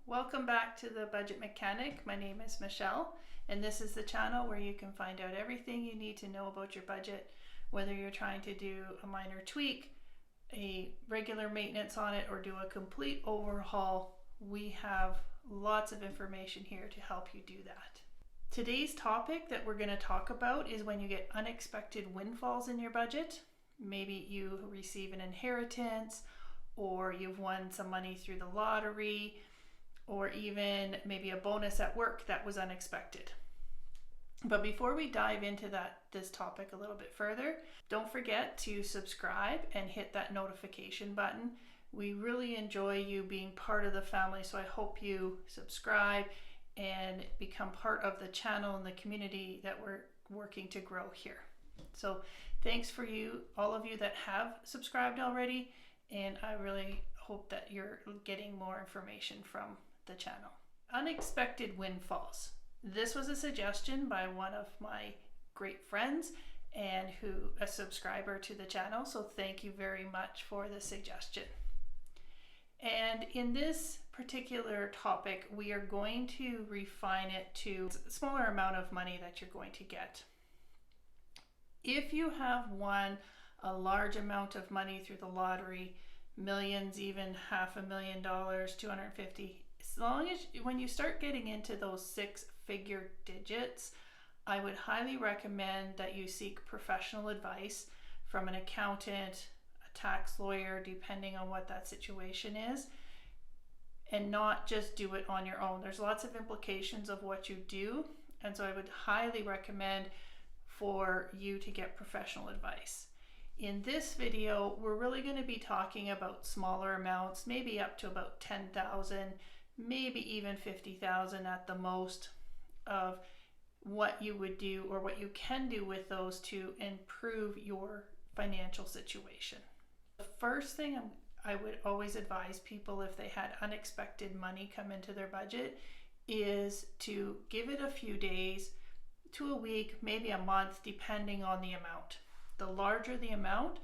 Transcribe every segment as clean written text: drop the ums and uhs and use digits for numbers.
Welcome back to the Budget Mechanic. My name is Michelle, and this is the channel where you can find out everything you need to know about your budget, whether you're trying to do a minor tweak, a regular maintenance on it, or do a complete overhaul. We have lots of information here to help you do that. Today's topic that we're going to talk about is when you get unexpected windfalls in your budget. Maybe you receive an inheritance, or you've won some money through the lottery, or even maybe a bonus at work that was unexpected. But before we dive into this topic a little bit further, don't forget to subscribe and hit that notification button. We really enjoy you being part of the family, so I hope you subscribe and become part of the channel and the community that we're working to grow here. So thanks for all of you that have subscribed already, and I really hope that you're getting more information from the channel. Unexpected windfalls. This was a suggestion by one of my great friends and a subscriber to the channel, so thank you very much for the suggestion. And in this particular topic, we are going to refine it to a smaller amount of money that you're going to get. If you have won a large amount of money through the lottery, millions, even $500,000, 250, as long as when you start getting into those six-figure digits, I would highly recommend that you seek professional advice from an accountant, a tax lawyer, depending on what that situation is, and not just do it on your own. There's lots of implications of what you do, and so I would highly recommend for you to get professional advice. In this video, we're really going to be talking about smaller amounts, maybe up to about 10,000, maybe even 50,000 at the most, of what you would do or what you can do with those to improve your financial situation. The first thing I would always advise people if they had unexpected money come into their budget is to give it a few days to a week, maybe a month, depending on the amount. The larger the amount,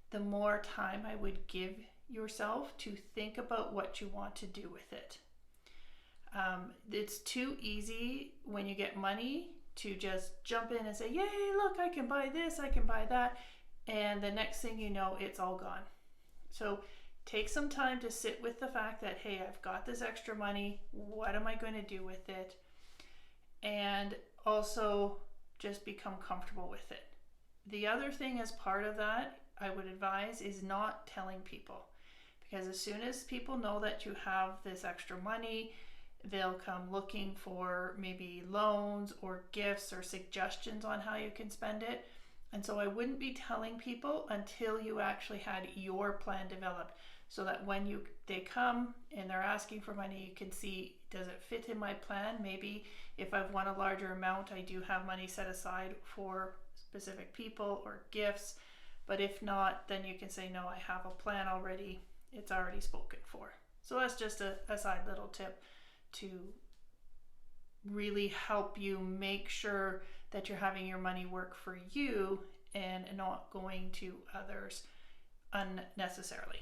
the more time I would give yourself to think about what you want to do with it. It's too easy when you get money to just jump in and say, yay, look, I can buy this, I can buy that. And the next thing you know, it's all gone. So take some time to sit with the fact that, hey, I've got this extra money. What am I going to do with it? And also just become comfortable with it. The other thing as part of that, I would advise, is not telling people. Because as soon as people know that you have this extra money, they'll come looking for maybe loans or gifts or suggestions on how you can spend it. And so I wouldn't be telling people until you actually had your plan developed, so that when they come and they're asking for money, you can see, does it fit in my plan? Maybe if I've won a larger amount, I do have money set aside for specific people or gifts. But if not, then you can say, no, I have a plan already. It's already spoken for. So that's just a side little tip to really help you make sure that you're having your money work for you and not going to others unnecessarily.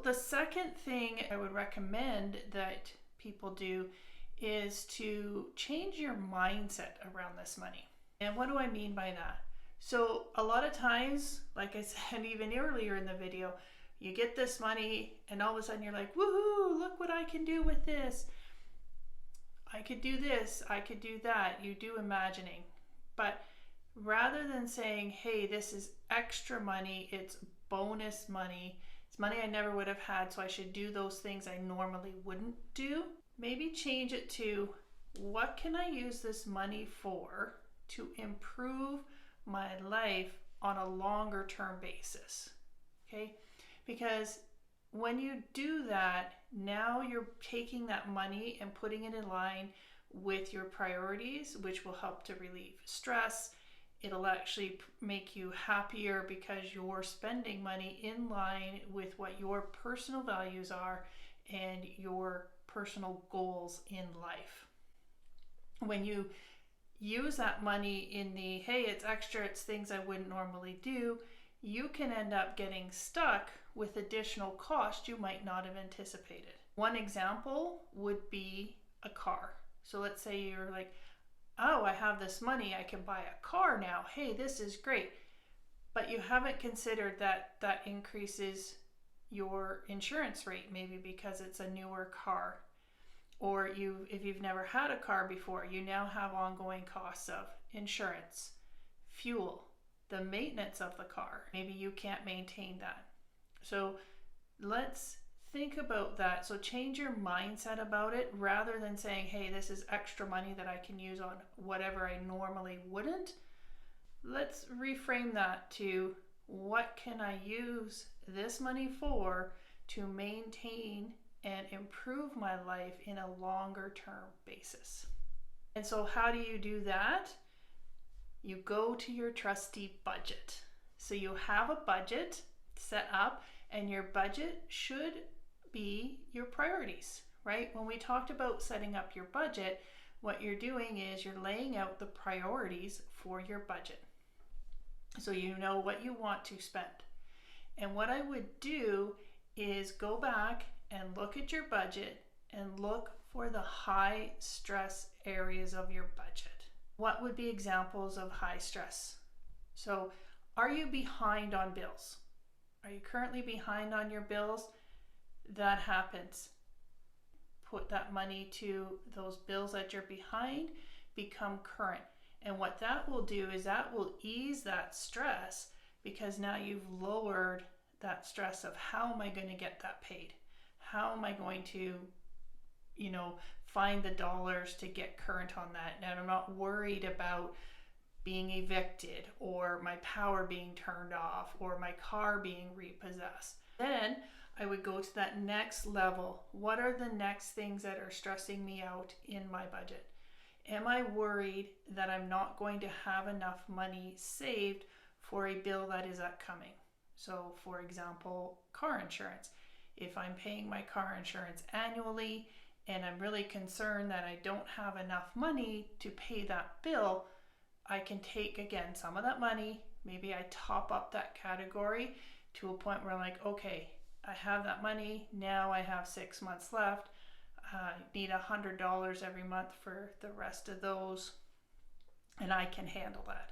The second thing I would recommend that people do is to change your mindset around this money. And what do I mean by that? So a lot of times, like I said even earlier in the video, you get this money and all of a sudden you're like, woohoo, look what I can do with this. I could do this, I could do that. You do imagining. But rather than saying, hey, this is extra money, it's bonus money, it's money I never would have had, so I should do those things I normally wouldn't do, maybe change it to, what can I use this money for to improve my life on a longer term basis? Okay? Because when you do that, now you're taking that money and putting it in line with your priorities, which will help to relieve stress. It'll actually make you happier because you're spending money in line with what your personal values are and your personal goals in life. When you use that money in the, hey, it's extra, it's things I wouldn't normally do, you can end up getting stuck with additional cost you might not have anticipated. One example would be a car. So let's say you're like, oh, I have this money, I can buy a car now. Hey, this is great. But you haven't considered that that increases your insurance rate, maybe because it's a newer car. Or if you've never had a car before, you now have ongoing costs of insurance, fuel, the maintenance of the car. Maybe you can't maintain that. So let's think about that. So change your mindset about it rather than saying, hey, this is extra money that I can use on whatever I normally wouldn't. Let's reframe that to, what can I use this money for to maintain and improve my life in a longer term basis? And so how do you do that? You go to your trusty budget. So you have a budget set up, and your budget should be your priorities, right? When we talked about setting up your budget, what you're doing is you're laying out the priorities for your budget. So you know what you want to spend. And what I would do is go back and look at your budget and look for the high stress areas of your budget. What would be examples of high stress? So, are you behind on bills? Are you currently behind on your bills? That happens. Put that money to those bills that you're behind, become current. And what that will do is that will ease that stress, because now you've lowered that stress of, how am I going to get that paid? How am I going to, find the dollars to get current on that? And I'm not worried about being evicted, or my power being turned off, or my car being repossessed. Then I would go to that next level. What are the next things that are stressing me out in my budget? Am I worried that I'm not going to have enough money saved for a bill that is upcoming? So for example, car insurance. If I'm paying my car insurance annually and I'm really concerned that I don't have enough money to pay that bill, I can take again some of that money, maybe I top up that category to a point where I'm like, okay, I have that money, now I have 6 months left, I need $100 every month for the rest of those, and I can handle that.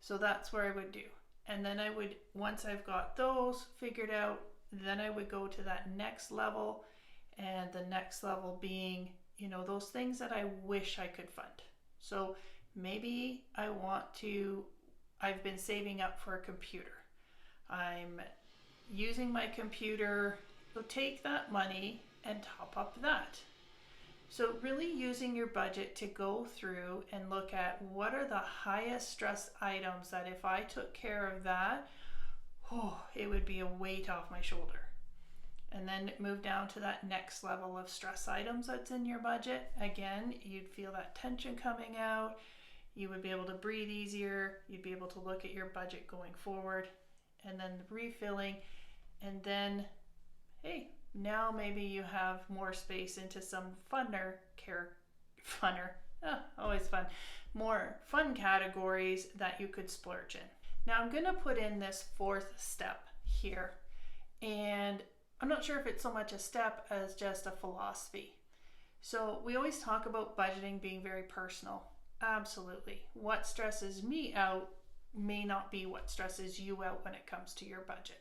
So that's where I would do. And then I would, once I've got those figured out, then I would go to that next level, and the next level being, those things that I wish I could fund. So maybe I've been saving up for a computer. I'm using my computer, so take that money and top up that. So really using your budget to go through and look at what are the highest stress items that if I took care of that, it would be a weight off my shoulder. And then move down to that next level of stress items that's in your budget. Again, you'd feel that tension coming out. You would be able to breathe easier. You'd be able to look at your budget going forward, and then refilling. And then, hey, now maybe you have more space into some more fun categories that you could splurge in. Now I'm going to put in this fourth step here, and I'm not sure if it's so much a step as just a philosophy. So we always talk about budgeting being very personal. Absolutely. What stresses me out may not be what stresses you out when it comes to your budget.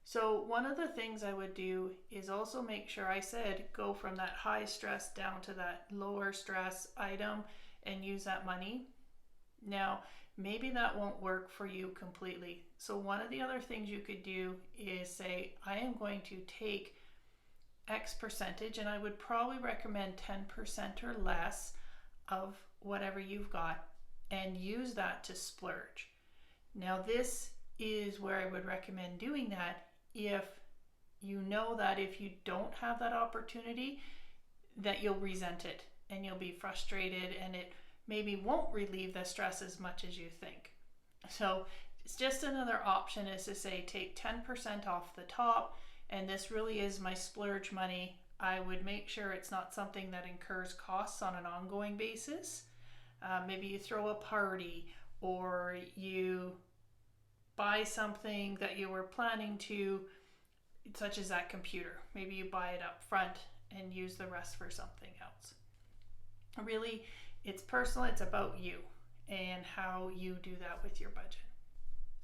So one of the things I would do is also make sure, I said, go from that high stress down to that lower stress item and use that money. Now, maybe that won't work for you completely. So one of the other things you could do is say, I am going to take X percentage, and I would probably recommend 10% or less of whatever you've got, and use that to splurge. Now this is where I would recommend doing that if you know that if you don't have that opportunity, that you'll resent it and you'll be frustrated, and it maybe won't relieve the stress as much as you think. So it's just another option, is to say, take 10% off the top, and this really is my splurge money. I would make sure it's not something that incurs costs on an ongoing basis. Maybe you throw a party, or you buy something that you were planning to, such as that computer. Maybe you buy it up front and use the rest for something else. Really, it's personal. It's about you and how you do that with your budget.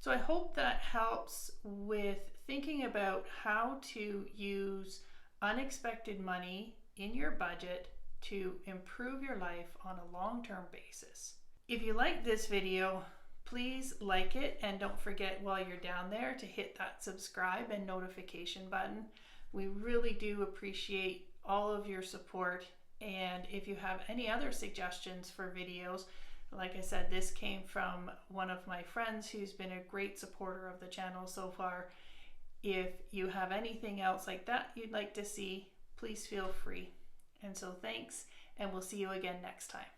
So I hope that helps with thinking about how to use unexpected money in your budget to improve your life on a long-term basis. If you like this video, please like it, and don't forget while you're down there to hit that subscribe and notification button. We really do appreciate all of your support, and if you have any other suggestions for videos, like I said, this came from one of my friends who's been a great supporter of the channel so far. If you have anything else like that you'd like to see, please feel free. And so thanks, and we'll see you again next time.